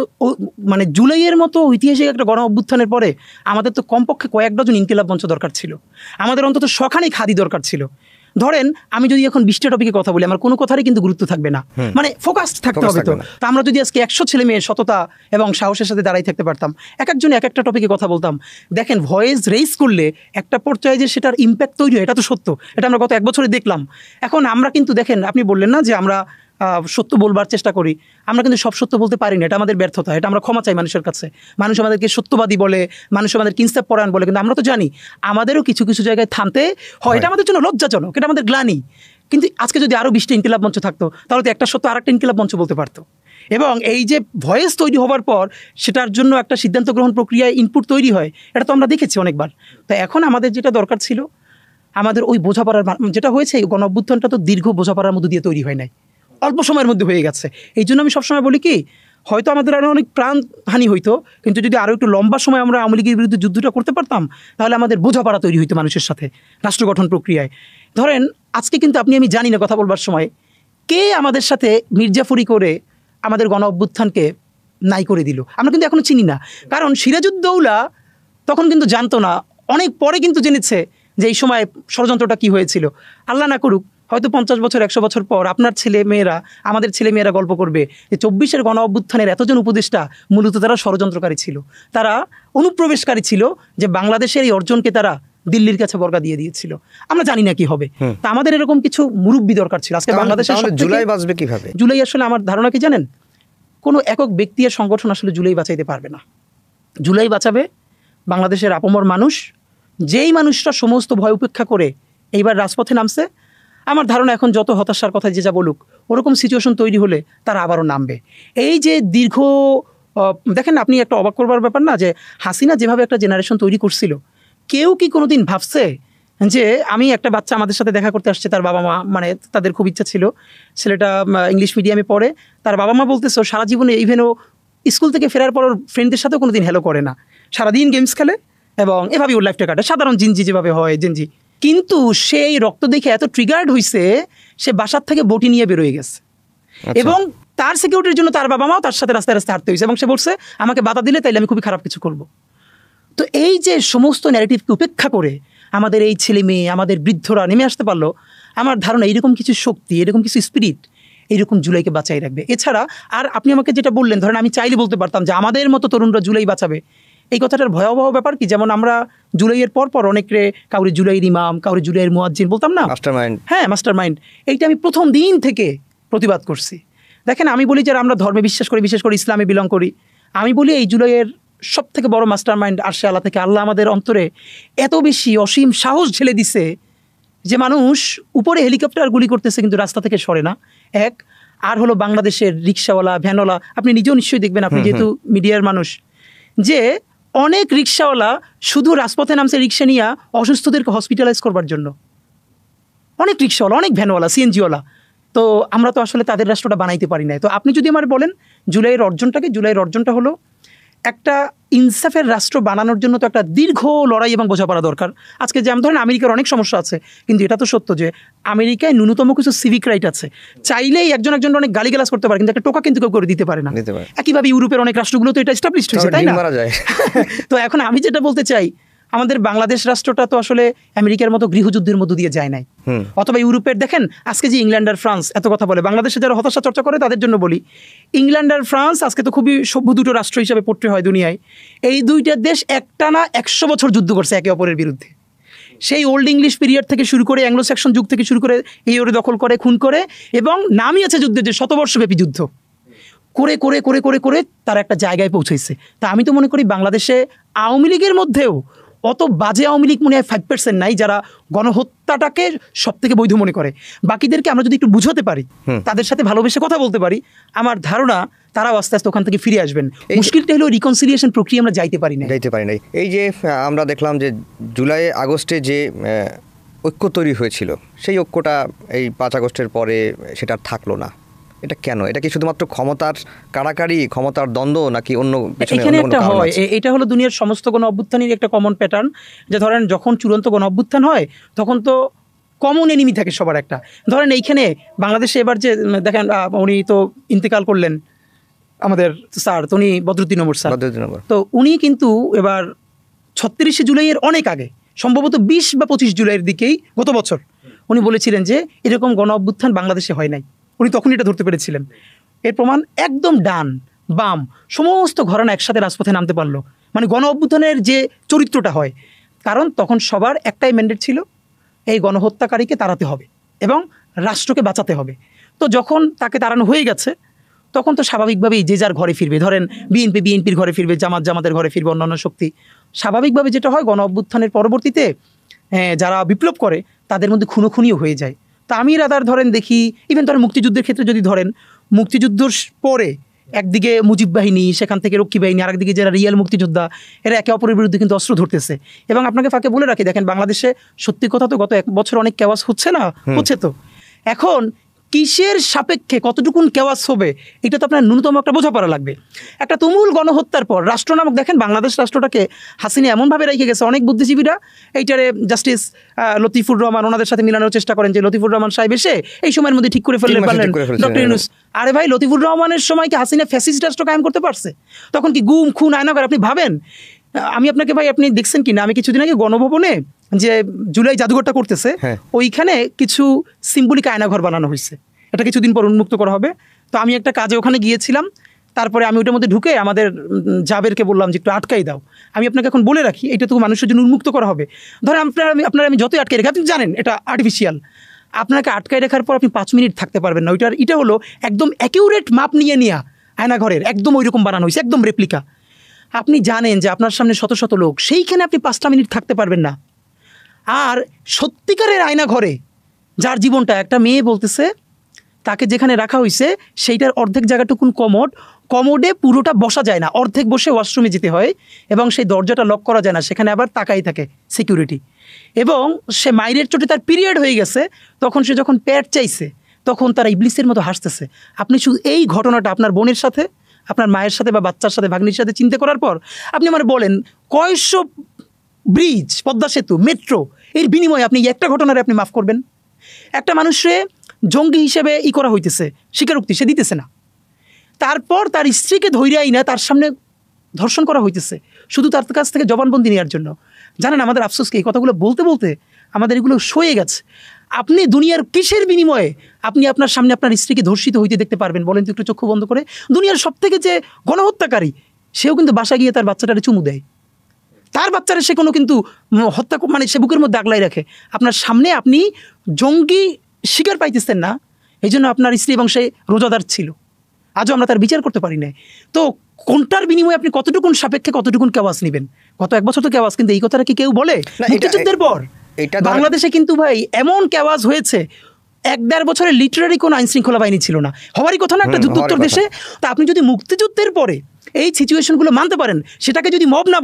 মানে জুলাইয়ের মতো ঐতিহাসিক একটা গণ অভ্যুত্থানের পরে আমাদের তো কমপক্ষে কয়েক ডজন ইনকিলাব মঞ্চ দরকার ছিল, আমাদের অন্তত শখানেক হাদি দরকার ছিল। ধরেন আমি যদি এখন 20টা টপিকে কথা বলি, আমার কোনো কথারই কিন্তু গুরুত্ব থাকবে না, মানে ফোকাসড থাকতে হবে। তো আমরা যদি আজকে 100 ছেলে মেয়ে সততা এবং সাহসের সাথে দাঁড়াই থাকতে পারতাম, এক একজন এক একটা টপিকে কথা বলতাম, দেখেন ভয়েস রেইজ করলে একটা পর্যায়ে যে সেটার ইম্প্যাক্ট তৈরি হয়, এটা তো সত্য, এটা আমরা গত 1 বছরে দেখলাম। এখন আমরা কিন্তু দেখেন, আপনি বললেন না যে আমরা সত্য বলবার চেষ্টা করি, আমরা কিন্তু সব সত্য বলতে পারি না, এটা আমাদের ব্যর্থতা, এটা আমরা ক্ষমা চাই মানুষের কাছে। মানুষ আমাদেরকে সত্যবাদী বলে, মানুষ আমাদের কিনস্তাব পরায়ণ বলে, কিন্তু আমরা তো জানি আমাদেরও কিছু কিছু জায়গায় থামতে হয়, এটা আমাদের জন্য লজ্জাজনক, এটা আমাদের গ্লানি। কিন্তু আজকে যদি আরও 20টা ইনকিলাব মঞ্চ থাকতো, তাহলে তো একটা সত্য আরেকটা ইনকিলাব মঞ্চ বলতে পারতো। এবং এই যে ভয়েস তৈরি হওয়ার পর সেটার জন্য একটা সিদ্ধান্ত গ্রহণ প্রক্রিয়ায় ইনপুট তৈরি হয়, এটা তো আমরা দেখেছি অনেকবার। তো এখন আমাদের যেটা দরকার ছিল, আমাদের ওই বোঝাপড়ার যেটা হয়েছে, এই গণ অভ্যুত্থানটা তো দীর্ঘ বোঝাপড়ার মধ্যে দিয়ে তৈরি হয় নাই, অল্প সময়ের মধ্যে হয়ে গেছে। এই জন্য আমি সবসময় বলি কি, হয়তো আমাদের আরও অনেক প্রাণহানি হইতো, কিন্তু যদি আরও একটু লম্বা সময় আমরা আওয়ামী লীগের বিরুদ্ধে যুদ্ধটা করতে পারতাম, তাহলে আমাদের বোঝাপড়া তৈরি হইতো মানুষের সাথে রাষ্ট্র গঠন প্রক্রিয়ায়। ধরেন আজকে কিন্তু আমি জানি না কথা বলবার সময় কে আমাদের সাথে মির্জাফরি করে আমাদের গণ অভ্যুত্থানকে নাই করে দিল, আমরা কিন্তু এখনো চিনি না। কারণ সিরাজউদ্দৌলা তখন কিন্তু জানতো না, অনেক পরে কিন্তু জেনেছে যে এই সময় ষড়যন্ত্রটা কি হয়েছিল। আল্লাহ না করুক, হয়তো 50 বছর 100 বছর পর আপনার ছেলে মেয়েরা, আমাদের ছেলে মেয়েরা গল্প করবে যে 24-এর গণ অভ্যুত্থানের এতজন উপদেষ্টা মূলত তারা ষড়যন্ত্রকারী ছিল, তারা অনুপ্রবেশকারী ছিল, যে বাংলাদেশের এই অর্জনকে তারা দিল্লির কাছে বর্গা দিয়ে দিয়েছিল। আমরা জানি না কি হবে। তা আমাদের এরকম কিছু মুরব্বি দরকার ছিল। আজকে বাংলাদেশের জুলাই বাঁচবে কিভাবে? জুলাই আসলে আমার ধারণা কি জানেন, কোনো একক ব্যক্তি আর সংগঠন আসলে জুলাই বাঁচাইতে পারবে না। জুলাই বাঁচাবে বাংলাদেশের আপমর মানুষ, যেই মানুষটা সমস্ত ভয় উপেক্ষা করে এইবার রাজপথে নামছে। আমার ধারণা এখন যত হতাশার কথা যে যা বলুক, ওরকম সিচুয়েশন তৈরি হলে তারা আবারও নামবে। এই যে দীর্ঘ দেখেন, আপনি একটা অবাক করবার ব্যাপার না, যে হাসিনা যেভাবে একটা জেনারেশন তৈরি করছিল, কেউ কি কোনোদিন ভাবছে যে আমি একটা বাচ্চা আমাদের সাথে দেখা করতে আসছে, তার বাবা মা, মানে তাদের খুব ইচ্ছা ছিল, ছেলেটা ইংলিশ মিডিয়ামে পড়ে, তার বাবা মা বলতেছে সারা জীবনে ইভেনও স্কুল থেকে ফেরার পর ফ্রেন্ডদের সাথেও কোনোদিন হ্যালো করে না, সারাদিন গেমস খেলে এবং এভাবেই ওর লাইফটা কাটে, সাধারণ জিনজি যেভাবে হয় জিনজি। কিন্তু সেই রক্ত দেখে এত ট্রিগার্ড হয়েছে, সে বাসার থেকে বটি নিয়ে বেরোয় গেছে। এবং তার সিকিউরিটির জন্য তার বাবা মাও তার সাথে রাস্তায় রাস্তায় হাঁটতে হয়েছে, এবং সে বলছে আমাকে বাধা দিলে তাইলে আমি খুবই খারাপ কিছু করব। তো এই যে সমস্ত ন্যারেটিভকে উপেক্ষা করে আমাদের এই ছেলে মেয়ে, আমাদের বৃদ্ধরা নেমে আসতে পারলো, আমার ধারণা এরকম কিছু শক্তি, এরকম কিছু স্পিরিট এইরকম জুলাইকে বাঁচাই রাখবে। এছাড়া আর আপনি আমাকে যেটা বললেন, ধরেন আমি চাইলে বলতে পারতাম যে আমাদের মতো তরুণরা জুলাই বাঁচাবে, এই কথাটার ভয়াবহ ব্যাপার কি, যেমন আমরা জুলাইয়ের পর অনেকে কাউরি জুলাইয়ের ইমাম, কাউরি জুলাইয়ের মুয়াজ্জিন বলতাম না, মাস্টারমাইন্ড। হ্যাঁ, মাস্টারমাইন্ড। এইটা আমি প্রথম দিন থেকে প্রতিবাদ করছি। দেখেন, আমি বলি যারা আমরা ধর্মে বিশ্বাস করি, বিশেষ করে ইসলামে বিলং করি, আমি বলি এই জুলাইয়ের সব থেকে বড় মাস্টারমাইন্ড আরশে আল্লাহ থেকে। আল্লাহ আমাদের অন্তরে এত বেশি অসীম সাহস ঢেলে দিছে যে মানুষ উপরে হেলিকপ্টার গুলি করতেছে কিন্তু রাস্তা থেকে সরে না। এক আর হলো বাংলাদেশের রিক্সাওয়ালা, ভ্যানওয়ালা, আপনি নিজেও নিশ্চয়ই দেখবেন, আপনি যেহেতু মিডিয়ার মানুষ, যে অনেক রিক্সাওয়ালা শুধু রাজপথে নামছে রিক্সা নিয়ে অসুস্থদেরকে হসপিটালাইজ করবার জন্য। অনেক রিক্সাওয়ালা, অনেক ভ্যানওয়ালা, সিএনজিওয়ালা। তো আমরা তো আসলে তাদের রাষ্ট্রটা বানাইতে পারি না। তো আপনি যদি আমার বলেন জুলাইয়ের অর্জনটা হলো একটা ইনসাফের রাষ্ট্র বানানোর জন্য তো একটা দীর্ঘ লড়াই এবং বোঝাপড়া দরকার। আজকে যেমন ধরেন আমেরিকার অনেক সমস্যা আছে, কিন্তু এটা তো সত্য যে আমেরিকায় ন্যূনতম কিছু সিভিক রাইট আছে। চাইলেই একজন অনেক গালিগালাজ করতে পারে, কিন্তু একটা টোকা কিন্তু কেউ করে দিতে পারে না। একইভাবে ইউরোপের অনেক রাষ্ট্রগুলো তো এটা এস্টাবলিশড হয়েছে, তাই না? তো এখন আমি যেটা বলতে চাই, আমাদের বাংলাদেশ রাষ্ট্রটা তো আসলে আমেরিকার মতো গৃহযুদ্ধের মধ্য দিয়ে যায় নাই, অথবা ইউরোপের দেখেন আজকে যে ইংল্যান্ড আর ফ্রান্স এত কথা বলে, বাংলাদেশে যারা হতাশা চর্চা করে তাদের জন্য বলি, ইংল্যান্ড আর ফ্রান্স আজকে তো খুবই সভ্য দুটো রাষ্ট্র হিসাবে পড়তে হয় দুনিয়ায়। এই দুইটা দেশ একটানা 100 বছর যুদ্ধ করছে একে অপরের বিরুদ্ধে। সেই ওল্ড ইংলিশ পিরিয়ড থেকে শুরু করে অ্যাংলো সেকশন যুগ থেকে শুরু করে এই ওরে দখল করে, খুন করে, এবং নামই আছে যুদ্ধের যে শতবর্ষব্যাপী যুদ্ধ করে করে করে করে করে তারা একটা জায়গায় পৌঁছেছে। তা আমি তো মনে করি বাংলাদেশে আওয়ামী লীগের মধ্যেও অত বাজে আওয়ামী লীগ মনে হয় 5% নাই যারা গণহত্যাটাকে সব থেকে বৈধ মনে করে। বাকিদেরকে আমরা যদি একটু বুঝাতে পারি, তাদের সাথে ভালোবেসে কথা বলতে পারি, আমার ধারণা তারাও আস্তে আস্তে ওখান থেকে ফিরে আসবেন। মুশকিলটা হলো রিকনসিলিয়েশন প্রক্রিয়া আমরা যাইতে পারি নাই। এই যে আমরা দেখলাম যে জুলাই আগস্টে যে ঐক্য তৈরি হয়েছিল, সেই ঐক্যটা এই 5 আগস্টের পরে সেটা থাকলো না। এটা কেন? এটা কি শুধুমাত্র ক্ষমতার কাড়াকাড়ি, ক্ষমতার দ্বন্দ্ব, নাকি অন্য কিছু? এখানে একটা হয়, এটা হলো দুনিয়ার সমস্ত গণ অভ্যুত্থানের একটা কমন প্যাটার্ন, যে ধরেন যখন চূড়ান্ত গণ অভ্যুত্থান হয় তখন তো কমন এনিমি থাকে সবার একটা। ধরেন এইখানে বাংলাদেশে এবার যে দেখেন, উনি তো ইন্তেকাল করলেন আমাদের স্যার, তো উনি বদরুদ্দিন ওমর স্যার, তো উনি কিন্তু এবার 36শে জুলাইয়ের অনেক আগে, সম্ভবত 20 বা 25 জুলাইয়ের দিকেই গত বছর উনি বলেছিলেন যে এরকম গণ অভ্যুত্থান বাংলাদেশে হয় নাই। উনি তখনই এটা ধরতে পেরেছিলেন। এর প্রমাণ একদম ডান বাম সমস্ত ঘরানা একসাথে রাজপথে নামতে পারলো, মানে গণ অভ্যুত্থানের যে চরিত্রটা হয়। কারণ তখন সবার একটাই ম্যান্ডেট ছিল, এই গণহত্যাকারীকে তাড়াতে হবে এবং রাষ্ট্রকে বাঁচাতে হবে। তো যখন তাকে তাড়ানো হয়ে গেছে, তখন তো স্বাভাবিকভাবেই যে যার ঘরে ফিরবে। ধরেন বিএনপির ঘরে ফিরবে, জামাতের ঘরে ফিরবে, অন্যান্য শক্তি। স্বাভাবিকভাবে যেটা হয়, গণ অভ্যুত্থানের পরবর্তীতে যারা বিপ্লব করে তাদের মধ্যে খুনোখুনিও হয়ে যায়। তা আমি রাদার ধরেন দেখি, ইভেন ধরেন মুক্তিযুদ্ধের ক্ষেত্রে যদি ধরেন, মুক্তিযুদ্ধর পরে একদিকে মুজিব বাহিনী, সেখান থেকে রক্ষী বাহিনী, আরেকদিকে যারা রিয়েল মুক্তিযোদ্ধা, এরা একে অপরের বিরুদ্ধে কিন্তু অস্ত্র ধরতেছে। এবং আপনাকে ফাঁকে বলে রাখি, দেখেন বাংলাদেশে সত্যি কথা তো গত 1 বছর অনেক কেওয়াস হচ্ছে না, হচ্ছে তো। এখন কিসের সাপেক্ষে কতটুকুন কেওয়াস হবে এটা তো আপনার ন্যূনতম একটা বোঝাপড়া লাগবে। একটা তুমুল গণহত্যার পর রাষ্ট্র নামক, দেখেন বাংলাদেশ রাষ্ট্রটাকে হাসিনা এমনভাবে রেখে গেছে, অনেক বুদ্ধিজীবীরা এইটারে জাস্টিস লতিফুর রহমান ওনাদের সাথে মিলানোর চেষ্টা করেন যে লতিফুর রহমান সাহেব এসে এই সময়ের মধ্যে ঠিক করে ফেললেন ডক্টর ইউনূস। আরে ভাই, লতিফুর রহমানের সময় কি হাসিনা ফ্যাসিস্ট রাষ্ট্র কায়েম করতে পারছে? তখন কি গুম খুন আয়নাঘর? আপনি ভাবেন, আমি আপনাকে ভাই, আপনি দেখছেন কি না, আমি কিছুদিন আগে গণভবনে যে জুলাই জাদুঘরটা করতেছে, ওইখানে কিছু সিম্বলিক আয়নাঘর বানানো হয়েছে, এটা কিছুদিন পর উন্মুক্ত করা হবে। তো আমি একটা কাজে ওখানে গিয়েছিলাম, তারপরে আমি ওটার মধ্যে ঢুকে আমাদের জাবেরকে বললাম যে একটু আটকাই দাও। আমি আপনাকে এখন বলে রাখি, এটা তো মানুষের জন্য উন্মুক্ত করা হবে। ধরেন আপনার আমি যতই আটকাই রাখি, আপনি জানেন এটা আর্টিফিশিয়াল, আপনাকে আটকাই রাখার পর আপনি 5 মিনিট থাকতে পারবেন না। এটা হলো একদম অ্যাকিউরেট মাপ নিয়ে নেওয়া আয়নাঘরের, একদম ওই রকম বানানো হয়েছে, একদম রেপ্লিকা। আপনি জানেন যে আপনার সামনে শত শত লোক, সেইখানে আপনি 5টা মিনিট থাকতে পারবেন না। আর সত্যিকারের আয়নাঘরে যার জীবনটা, একটা মেয়ে বলতেছে তাকে যেখানে রাখা হয়েছে সেইটার অর্ধেক জায়গাটুকুন কমোডে পুরোটা বসা যায় না, অর্ধেক বসে ওয়াশরুমে যেতে হয়, এবং সেই দরজাটা লক করা যায় না, সেখানে আবার তাকাই থাকে সিকিউরিটি। এবং সে মাইরের চোটে তার পিরিয়ড হয়ে গেছে, তখন সে যখন প্যাড চাইছে তখন তারা ইবলিসের মতো হাসতেছে। আপনি শুধু এই ঘটনাটা আপনার বোনের সাথে, আপনার মায়ের সাথে বা বাচ্চার সাথে, ভাগ্নির সাথে চিন্তা করার পর আপনি আমার বলেন কয়শো ব্রিজ, পদ্মা সেতু, মেট্রো, এর বিনিময়ে আপনি একটা ঘটনারে আপনি মাফ করবেন? একটা মানুষে জঙ্গি হিসেবে করা হইতেছে, স্বীকারোক্তি সে দিতেছে না, তারপর তার স্ত্রীকে ধৈর্যই না, তার সামনে ধর্ষণ করা হইতেছে শুধু তার কাছ থেকে জবানবন্দি নেওয়ার জন্য। জানেন আমাদের আফসোস কি, এই কথাগুলো বলতে বলতে আমাদের এগুলো সয়ে গেছে। আপনি দুনিয়ার কিসের বিনিময়ে আপনি আপনার সামনে আপনার স্ত্রীকে ধর্ষিত হইতে দেখতে পারবেন বলেন তো একটু চক্ষু বন্ধ করে? দুনিয়ার সব থেকে যে গণহত্যাকারী, সেও কিন্তু বাসা গিয়ে তার বাচ্চাটারে চুমু দেয়, তার বাচ্চারা সে কোনো কিন্তু হত্যা মানে সে বুকের মধ্যে আগলাই রাখে। আপনার সামনে আপনি জঙ্গি শিকার পাইতেছেন না, এই জন্য আপনার স্ত্রী এবং সে রোজাদার ছিল, আজও আমরা তার বিচার করতে পারি না। তো কোনটার বিনিময়ে আপনি কতটুকুন সাপেক্ষে কতটুকুন কেওয়াস নেবেন? গত 1 বছর তো কেওয়াস, কিন্তু এই কথাটা কি কেউ বলে? মুক্তিযুদ্ধের পর বাংলাদেশে কিন্তু ভাই এমন কেওয়াস হয়েছে, 1-1.5 বছরে লিটারারি কোনো আইন শৃঙ্খলা বাহিনী ছিল না, হওয়ারই কথা না একটা যুদ্ধোত্তর দেশে। তো আপনি যদি মুক্তিযুদ্ধের পরে এই সিচুয়েশনগুলো মানতে পারেন, সেটাকে যদি মব না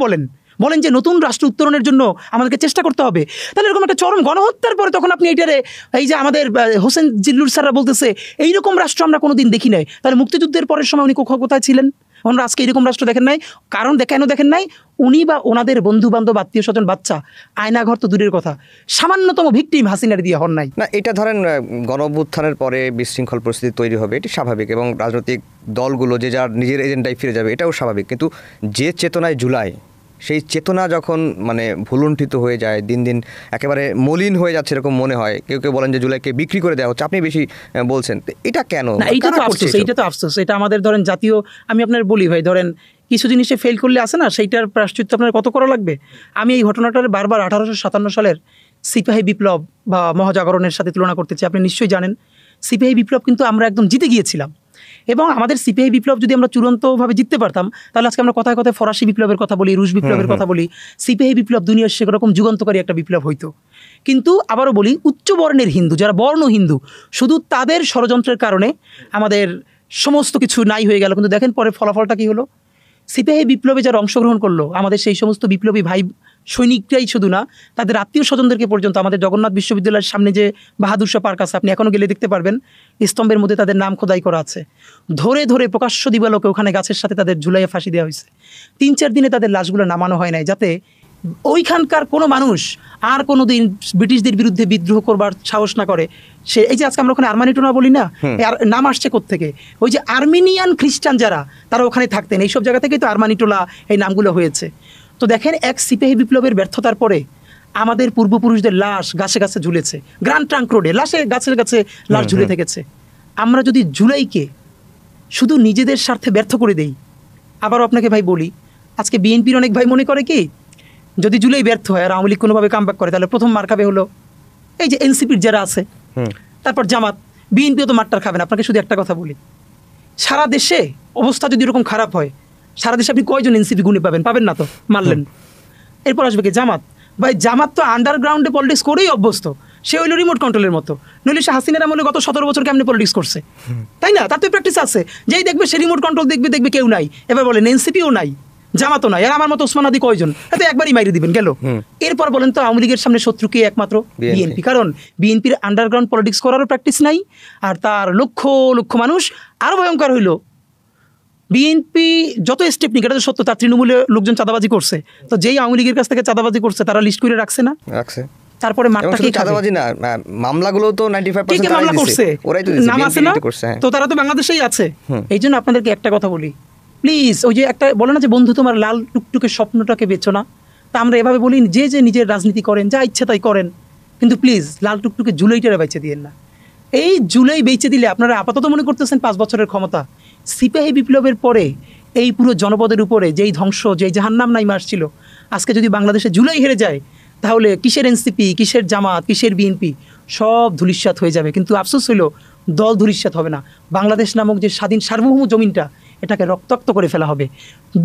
বলেন যে নতুন রাষ্ট্র উত্তরণের জন্য আমাদেরকে চেষ্টা করতে হবে, তাহলে এরকম একটা চরম গণহত্যার পরে তখন আপনি এইটারে, এই যে আমাদের হোসেন জিল্লুর স্যাররা বলতেছে এইরকম রাষ্ট্র আমরা কোনোদিন দেখি নাই, তাহলে মুক্তিযুদ্ধের পরের সময় উনি কোথায় ছিলেন? ওনারা আজকে এরকম রাষ্ট্র দেখেন নাই। কারণ কেন দেখেন নাই? উনি বা ওনাদের বন্ধু বান্ধব, আত্মীয় স্বজন, বাচ্চা, আয়নাঘর তো দূরের কথা, সামান্যতম ভিকটিম হাসিনার দিয়ে হন নাই। না, এটা ধরেন গণ-অভ্যুত্থানের পরে বিশৃঙ্খল পরিস্থিতি তৈরি হবে, এটি স্বাভাবিক, এবং রাজনৈতিক দলগুলো যে যার নিজের এজেন্ডায় ফিরে যাবে, এটাও স্বাভাবিক। কিন্তু যে চেতনায় জুলাই, সেই চেতনা যখন মানে ভুলুণ্ঠিত হয়ে যায়, দিন দিন একেবারে মলিন হয়ে যাচ্ছে এরকম মনে হয়। কেউ কেউ বলেন যে জুলাইকে বিক্রি করে দেওয়া হচ্ছে, আপনি বেশি বলছেন, এটা কেন? এইটা তো আফসোস, এটা আমাদের ধরেন জাতীয়, আমি আপনার বলি ভাই, ধরেন কিছু জিনিসে ফেল করলে আসে না, সেইটার প্রায়শ্চিত্ত আপনার কত করা লাগবে। আমি এই ঘটনাটার বারবার 1857 সালের সিপাহী বিপ্লব বা মহাজাগরণের সাথে তুলনা করতে চাই। আপনি নিশ্চয়ই জানেন সিপাহী বিপ্লব কিন্তু আমরা একদম জিতে গিয়েছিলাম, এবং আমাদের সিপিআই বিপ্লব যদি আমরা চূড়ান্তভাবে জিততে পারতাম, তাহলে আজকে আমরা কথায় কথায় ফরাসি বিপ্লবের কথা বলি, রুশ বিপ্লবের কথা বলি, সিপিআই বিপ্লব দুনিয়ার সেরকম যুগান্তকারী একটা বিপ্লব হইতো। কিন্তু আবারও বলি, উচ্চ বর্ণের হিন্দু, যারা বর্ণ হিন্দু, শুধু তাদের ষড়যন্ত্রের কারণে আমাদের সমস্ত কিছু নাই হয়ে গেল। কিন্তু দেখেন পরে ফলাফলটা কি হলো? সিপিআই বিপ্লবে যারা অংশগ্রহণ করলো, আমাদের সেই সমস্ত বিপ্লবী ভাই সৈনিকরাই শুধু না, তাদের আত্মীয় স্বজনদেরকে পর্যন্ত, আমাদের জগন্নাথ বিশ্ববিদ্যালয়ের সামনে যে বাহাদুর শাহ পার্ক আছে, আপনি এখনও গেলে দেখতে পারবেন, স্তম্ভের মধ্যে তাদের নাম খোদাই করা আছে। ধরে ধরে প্রকাশ্য দিবালোকে ওখানে গাছের সাথে তাদের ঝুলাইয়ে ফাঁসি দেওয়া হয়েছে। 3-4 দিনে তাদের লাশগুলো নামানো হয় নাই, যাতে ওইখানকার কোনো মানুষ আর কোনো দিন ব্রিটিশদের বিরুদ্ধে বিদ্রোহ করবার সাহস না করে। সে এই যে আজকে আমরা ওখানে আর্মানিটোলা বলি না, নাম আসছে কোত্থেকে? ওই যে আর্মেনিয়ান খ্রিস্টান যারা, তারা ওখানে থাকতেন, এইসব জায়গা থেকেই তো আর্মানিটোলা এই নামগুলো হয়েছে। তো দেখেন, এক সিপাহী বিপ্লবের ব্যর্থতার পরে আমাদের পূর্বপুরুষদের লাশ গাছে গাছে ঝুলেছে, গ্র্যান্ড ট্রাঙ্ক রোডে গাছের গাছে লাশ ঝুলে থেকেছে। আমরা যদি জুলাইকে শুধু নিজেদের স্বার্থে ব্যর্থ করে দেই, আবারও আপনাকে ভাই বলি, আজকে বিএনপির অনেক ভাই মনে করে কি, যদি জুলাই ব্যর্থ হয় আর আওয়ামী লীগ কোনোভাবে কামব্যাক করে, তাহলে প্রথম মার খাবে হলো এই যে এনসিপির যারা আছে, তারপর জামাত। বিএনপিও তো মারটার খাবে না। আপনাকে শুধু একটা কথা বলি, সারা দেশে অবস্থা যদি এরকম খারাপ হয়, সারা দেশে আপনি কয়জন এনসিপি গুণে পাবেন না তো, মারলেন। এরপর আসবে কি জামাত। ভাই জামাত তো আন্ডারগ্রাউন্ডে পলিটিক্স করেই অভ্যস্ত। সে হইলো রিমোট কন্ট্রোলের মতো, নইলে সে হাসিনার আমলে গত 17 বছর কেমনে পলিটিক্স করছে, তাই না? তার তো প্র্যাকটিস আছে। যেই দেখবে সে রিমোট কন্ট্রোল দেখবে কেউ নাই, এবার বলেন এনসিপিও নাই, জামাতও নাই, আর আমার মতো ওসমান হাদি কয়জন, হয়তো একবারই মাইরে দিবেন গেল। এরপর বলেন তো আওয়ামী লীগের সামনে শত্রু কে? একমাত্র বিএনপি। কারণ বিএনপির আন্ডারগ্রাউন্ড পলিটিক্স করারও প্র্যাকটিস নাই, আর তার লক্ষ লক্ষ মানুষ। আরো ভয়ঙ্কর হইলো, বিএনপি যত স্টেপ নিক, এটা তো সত্য, তার তৃণমূলে লোকজন চাঁদাবাজি করছে, তো যেই আওয়ামী লীগের কাছ থেকে চাঁদাবাজি করছে তারা লিস্ট করে রাখছে না? রাখছে। তারপরে চাঁদাবাজি না, মামলাগুলো তো 95% মামলা করছে, ওরাই তো নাম আছে না, তো তারা তো বাংলাদেশেই আছে। এই জন্য আপনাদেরকে একটা কথা বলি, প্লিজ, ওই যে একটা বলে না যে বন্ধু তোমার লাল টুকটুকে স্বপ্নটাকে বেচো না, তা আমরা এভাবে বলি, যে নিজের রাজনীতি করেন, যা ইচ্ছা তাই করেন, কিন্তু প্লিজ লাল টুকটুকে জুলাইটারে বেচে দিয়েন না। এই জুলাই বেচে দিলে আপনারা আপাতত মনে করতেছেন 5 বছরের ক্ষমতা। সিপাহী বিপ্লবের পরে এই পুরো জনপদের উপরে যেই ধ্বংস, যেই জাহান্নাম নাইমা আসছিল, আজকে যদি বাংলাদেশে জুলাই হেরে যায়, তাহলে কিসের এনসিপি, কিসের জামাত, কিসের বিএনপি, সব ধূলিসাৎ হয়ে যাবে। কিন্তু আফসোস হইল দল ধূলিসাৎ হবে না, বাংলাদেশ নামক যে স্বাধীন সার্বভৌম জমিনটা, এটাকে রক্তাক্ত করে ফেলা হবে।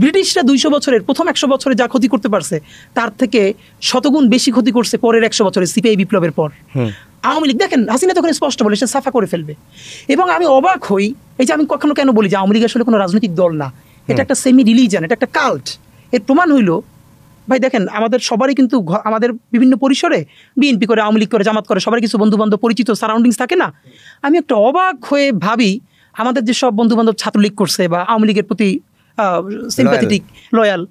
ব্রিটিশরা 200 বছরের, প্রথম 100 বছরে যা ক্ষতি করতে পারছে, তার থেকে শতগুণ বেশি ক্ষতি করছে পরের 100 বছরে সিপিআই বিপ্লবের পর। আওয়ামী লীগ দেখেন, হাসিনা তখন স্পষ্ট বলে সে সাফা করে ফেলবে। এবং আমি অবাক হই, এই যে আমি কখনো কেন বলি যে আওয়ামী লীগ আসলে কোনো রাজনৈতিক দল না, এটা একটা সেমি রিলিজিয়ান, এটা একটা কাল্ট। এর প্রমাণ হইল, ভাই দেখেন, আমাদের সবারই কিন্তু আমাদের বিভিন্ন পরিসরে বিএনপি করে, আওয়ামী লীগ করে, জামাত করে, সবারই কিছু বন্ধু বান্ধব, পরিচিত সারাউন্ডিংস থাকে না? আমি একটা অবাক হয়ে ভাবি, আমাদের যে সব বন্ধু বান্ধব ছাত্রলীগ করছে বা আওয়ামী লীগের প্রতি সিম্প্যাথেটিক, লয়াল,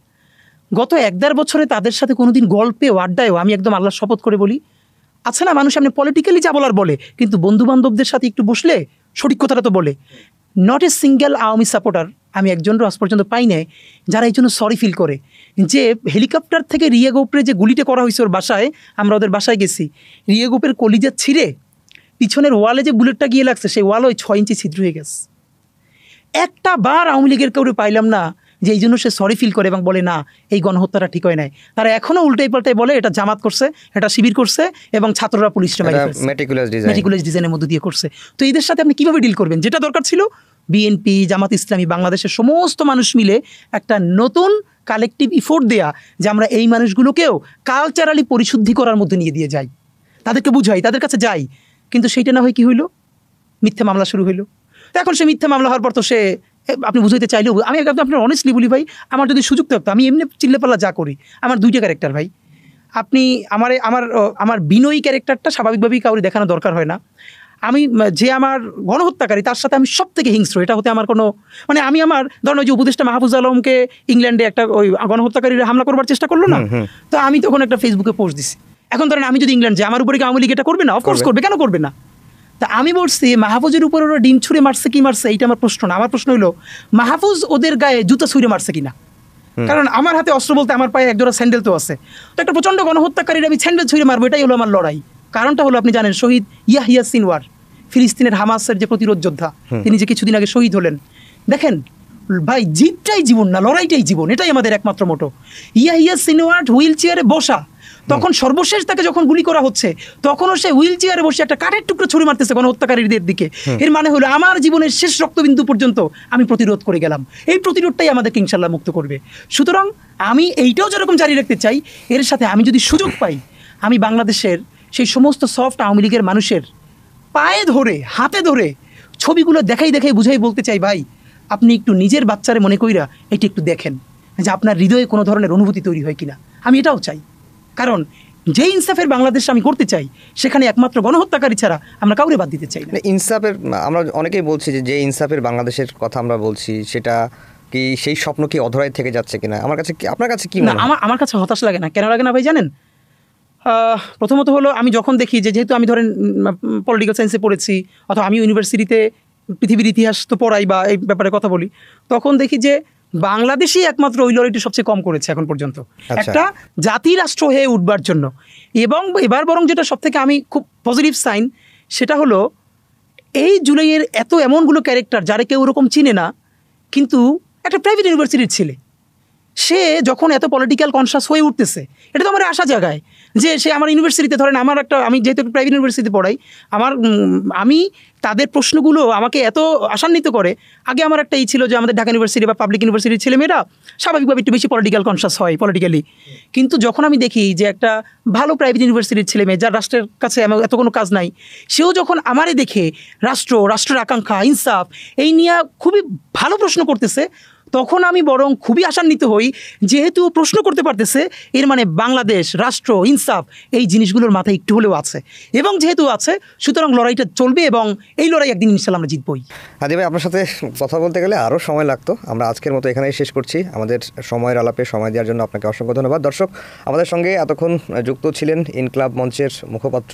গত 1-1.5 বছরে তাদের সাথে কোনোদিন গল্পেও আড্ডায়ও, আমি একদম আল্লাহর শপথ করে বলি, আচ্ছা না, মানুষ আপনি পলিটিক্যালি যা বলার বলে, কিন্তু বন্ধু বান্ধবদের সাথে একটু বসলে সঠিক কথাটা তো বলে। Not a single Awami supporter আমি একজনও আজ পর্যন্ত পাই নাই যারা এই জন্য সরি ফিল করে, যে হেলিকপ্টার থেকে রিয়া গোপরে যে গুলিটা করা হয়েছে ওর বাসায়, আমরা ওদের বাসায় গেছি, রিয়া গোপের কলিজা ছিঁড়ে পিছনের ওয়ালে যে বুলেটটা গিয়ে লাগছে, সেই ওয়াল ওই 6 ইঞ্চি ছিদ্র হয়ে গেছে। একটা বার আওয়ামী লীগের কেউ পাইলাম না যে এই জন্য সে সরি ফিল করে এবং বলে না এই গণহত্যাটা ঠিক হয় নাই। তারা এখনও উল্টাই পাল্টাই বলে এটা জামাত করছে, এটা শিবির করছে, এবং ছাত্ররা পুলিশটা মেটিকুলাস ডিজাইনের মধ্যে দিয়ে করছে। তো এদের সাথে আপনি কীভাবে ডিল করবেন? যেটা দরকার ছিল, বিএনপি, জামাত ইসলামী, বাংলাদেশের সমস্ত মানুষ মিলে একটা নতুন কালেকটিভ ইফোর্ট দেয়া, যে আমরা এই মানুষগুলোকেও কালচারালি পরিশুদ্ধি করার মধ্যে নিয়ে দিয়ে যাই, তাদেরকে বুঝাই, তাদের কাছে যাই। কিন্তু সেইটা না হয় কী হইলো, মিথ্যা মামলা শুরু হইলো। তো এখন সে মিথ্যা মামলা হওয়ার পর তো সে, আপনি বুঝাইতে চাইলেও, আমি আপনার অনেস্টলি বলি ভাই, আমার যদি সুযোগ থাকতো, আমি এমনি চিল্লাপাল্লা যা করি, আমার 2টা ক্যারেক্টার ভাই। আপনি আমার বিনয়ী ক্যারেক্টারটা স্বাভাবিকভাবেই কাউরি দেখানো দরকার হয় না। আমি যে আমার গণহত্যাকারী, তার সাথে আমি সব থেকে হিংস্র, এটা হতে আমার কোনো মানে, আমি আমার ধরেন ওই যে উপদেষ্টা মাহফুজ আলমকে ইংল্যান্ডে একটা ওই গণহত্যাকারীরা হামলা করবার চেষ্টা করলো না, তো আমি তখন একটা ফেসবুকে পোস্ট দিছি। এখন ধরেন আমি যদি ইংল্যান্ড যাই, আমার উপরে কি আওয়ামী লীগ এটা করবে না? অফকোর্স করবে, কেন করবে না? তা আমি বলছি মাহফুজের উপর ওরা ডিম ছুঁড়ে মারছে কি মারছে, এইটা আমার প্রশ্ন না। আমার প্রশ্ন হলো মাহফুজ ওদের গায়ে জুতা ছুঁড়ে মারছে কিনা। কারণ আমার হাতে অস্ত্র বলতে আমার পায়ে একজোড়া স্যান্ডেল তো আছে, তো একটা প্রচণ্ড গণহত্যাকারীর আমি স্যান্ডেল ছুঁড়ে মারবো, এটাই হলো আমার লড়াই। কারণটা হলো, আপনি জানেন, শহীদ ইয়াহিয়া সিনওয়ার, ফিলিস্তিনের হামাসের যে প্রতিরোধ যোদ্ধা, তিনি যে কিছুদিন আগে শহীদ হলেন। দেখেন ভাই, জিতটাই জীবন না, লড়াইটাই জীবন, এটাই আমাদের একমাত্র মোটো। ইয়াহিয়া সিনওয়ার হুইল চেয়ারে বসা, তখন সর্বশেষ তাকে যখন গুলি করা হচ্ছে, তখনও সে হুইল চেয়ারে বসে একটা কাঠের টুকরো ছুরি মারতেছে গণহত্যাকারীদের দিকে। এর মানে হলো আমার জীবনের শেষ রক্তবিন্দু পর্যন্ত আমি প্রতিরোধ করে গেলাম, এই প্রতিরোধটাই আমাদেরকে ইনশাল্লাহ মুক্ত করবে। সুতরাং আমি এইটাও যেরকম জারি রাখতে চাই, এর সাথে আমি যদি সুযোগ পাই, আমি বাংলাদেশের সেই সমস্ত সফট আওয়ামী লীগের মানুষের পায়ে ধরে, হাতে ধরে ছবিগুলো দেখাই বুঝাই বলতে চাই, ভাই আপনি একটু নিজের বাচ্চারে মনে কইরা এটি একটু দেখেন যে আপনার হৃদয়ে কোনো ধরনের অনুভূতি তৈরি হয় কিনা। আমি এটাও চাই, কারণ যে ইনসাফের বাংলাদেশ আমি করতে চাই, সেখানে একমাত্র গণহত্যাকারী ছাড়া আমরা কাউরে বাদ দিতে চাই না। ইনসাফের, আমরা অনেকেই বলছি যে ইনসাফের বাংলাদেশের কথা আমরা বলছি, সেটা কি সেই স্বপ্ন কি অধরাই থেকে যাচ্ছে কিনা? আমার কাছে, আপনার কাছে কি মনে হয়? আমার কাছে হতাশ লাগে না। কেন লাগে না ভাই জানেন? প্রথমত হলো, আমি যখন দেখি যে, যেহেতু আমি ধরেন পলিটিক্যাল সায়েন্সে পড়েছি, অথবা আমি ইউনিভার্সিটিতে পৃথিবীর ইতিহাস তো পড়াই বা এই ব্যাপারে কথা বলি, তখন দেখি যে বাংলাদেশই একমাত্র ওই লড়াইটি সবচেয়ে কম করেছে এখন পর্যন্ত, একটা জাতি রাষ্ট্র হয়ে উঠবার জন্য। এবং এবার বরং যেটা সব থেকে আমি খুব পজিটিভ সাইন, সেটা হলো এই জুলাইয়ের এমনগুলো ক্যারেক্টার যারা কেউ ওরকম চিনে না, কিন্তু একটা প্রাইভেট ইউনিভার্সিটির ছেলে, সে যখন এত পলিটিক্যাল কনসাস হয়ে উঠতেছে, এটা তো আমার আশা জাগায় যে সে আমার ইউনিভার্সিটিতে ধরেন আমি যেহেতু প্রাইভেট ইউনিভার্সিটিতে পড়াই, আমি তাদের প্রশ্নগুলো আমাকে এত আশান্বিত করে। আগে আমার একটা ছিল যে আমাদের ঢাকা ইউনিভার্সিটি বা পাবলিক ইউনিভার্সিটির ছেলেমেয়েরা স্বাভাবিকভাবে একটু বেশি পলিটিক্যাল কনসাস হয় পলিটিক্যালি, কিন্তু যখন আমি দেখি যে একটা ভালো প্রাইভেট ইউনিভার্সিটির ছেলেমেয়ে যার রাষ্ট্রের কাছে এত কোনো কাজ নাই, সেও যখন আমারে দেখে রাষ্ট্রের আকাঙ্ক্ষা, ইনসাফ এই নিয়ে খুবই ভালো প্রশ্ন করতেছে, তখন আমি বরং খুবই আশান্বিত হই। যেহেতু প্রশ্ন করতে পারতেছে, এর মানে বাংলাদেশ, রাষ্ট্র, ইনসাফ এই জিনিসগুলোর মাথায় একটু হলেও আছে, এবং যেহেতু আছে সুতরাং লড়াইটা চলবে, এবং এই লড়াই একদিন ইনশাল্লাহ আমরা জিতবই। হাদি ভাই, আপনার সাথে কথা বলতে গেলে আরও সময় লাগতো। আমরা আজকের মতো এখানেই শেষ করছি। আমাদের সময়ের আলাপে সময় দেওয়ার জন্য আপনাকে অসংখ্য ধন্যবাদ। দর্শক, আমাদের সঙ্গে এতক্ষণ যুক্ত ছিলেন ইনকিলাব মঞ্চের মুখপাত্র